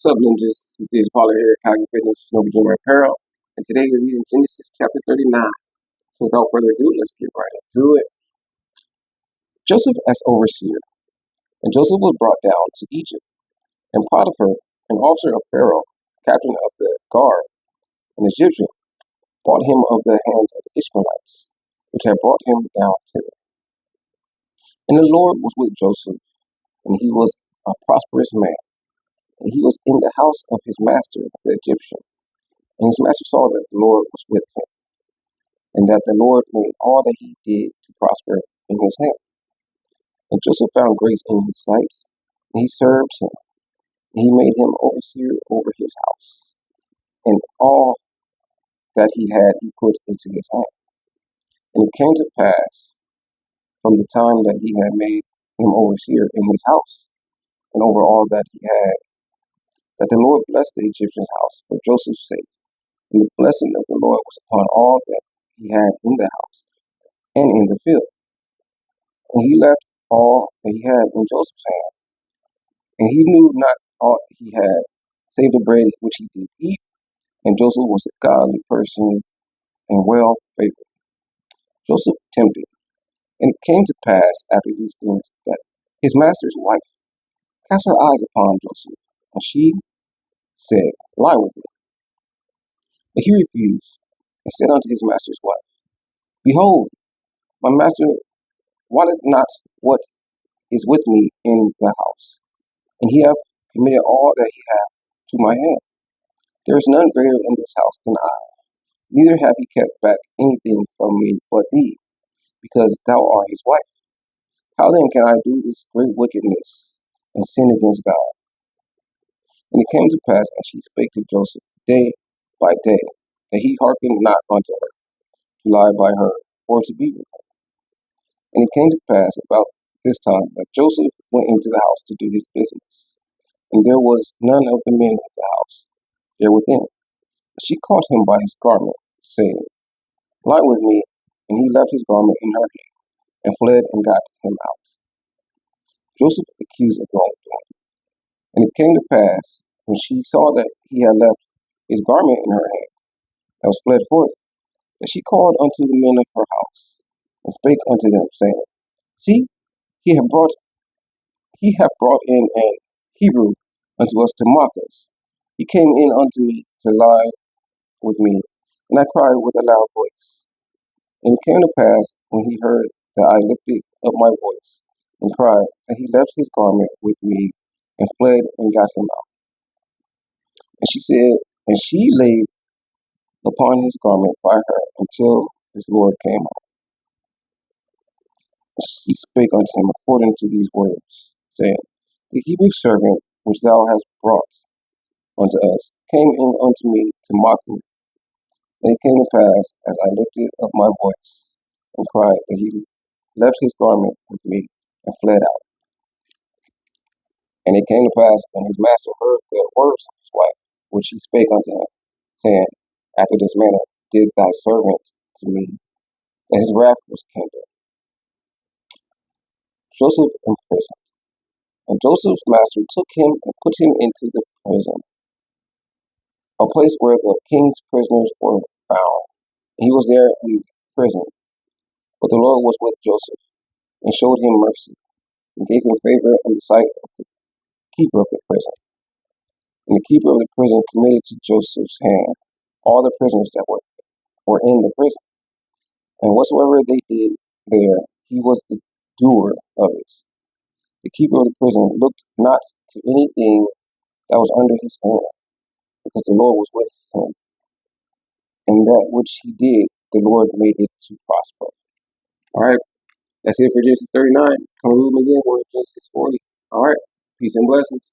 What's up, ninjas? This is Paula here, Calgary Fitness, Snow Junior Apparel, and today we're reading Genesis chapter 39. So without further ado, let's get right into it. Joseph as overseer. And Joseph was brought down to Egypt, and Potiphar, an officer of Pharaoh, captain of the guard, an Egyptian, bought him of the hands of the Ishmaelites, which had brought him down thither. And the Lord was with Joseph, and he was a prosperous man. And he was in the house of his master, the Egyptian. And his master saw that the Lord was with him, and that the Lord made all that he did to prosper in his hand. And Joseph found grace in his sight, and he served him. And he made him overseer over his house. And all that he had he put into his hand. And it came to pass, from the time that he had made him overseer in his house, and over all that he had, that the Lord blessed the Egyptian's house for Joseph's sake. And the blessing of the Lord was upon all that he had in the house and in the field. And he left all that he had in Joseph's hand. And he knew not aught he had, save the bread which he did eat. And Joseph was a godly person and well favored. Joseph tempted. And it came to pass after these things that his master's wife cast her eyes upon Joseph, and she said, Lie with me. But he refused, and said unto his master's wife, Behold, my master wotteth not what is with me in the house, and he hath committed all that he hath to my hand. There is none greater in this house than I, neither have he kept back anything from me but thee, because thou art his wife. How then can I do this great wickedness, and sin against God? And it came to pass, as she spake to Joseph day by day, that he hearkened not unto her, to lie by her, or to be with her. And it came to pass about this time that Joseph went into the house to do his business. And there was none of the men of the house there within. She caught him by his garment, saying, Lie with me. And he left his garment in her hand, and fled and got him out. Joseph accused of wrongdoing. And it came to pass, when she saw that he had left his garment in her hand, and was fled forth, that she called unto the men of her house, and spake unto them, saying, See, he hath brought in an Hebrew unto us to mock us. He came in unto me to lie with me, and I cried with a loud voice. And it came to pass, when he heard that I lifted up my voice, and cried, that he left his garment with me, and fled and got him out. And she laid upon his garment by her until his Lord came out. And she spake unto him according to these words, saying, The Hebrew servant which thou hast brought unto us came in unto me to mock me. And it came to pass, as I lifted up my voice and cried, that he left his garment with me and fled out. And it came to pass, when his master heard the words of his wife, which she spake unto him, saying, After this manner did thy servant to me, that his wrath was kindled. Joseph in prison. And Joseph's master took him and put him into the prison, a place where the king's prisoners were found. And he was there in prison. But the Lord was with Joseph, and showed him mercy, and gave him favor in the sight of the keeper of the prison. And the keeper of the prison committed to Joseph's hand all the prisoners that were in the prison. And whatsoever they did there, he was the doer of it. The keeper of the prison looked not to anything that was under his hand, because the Lord was with him. And that which he did, the Lord made it to prosper. All right. That's it for Genesis 39. Come read them again. We're in Genesis 40. All right. Peace and blessings.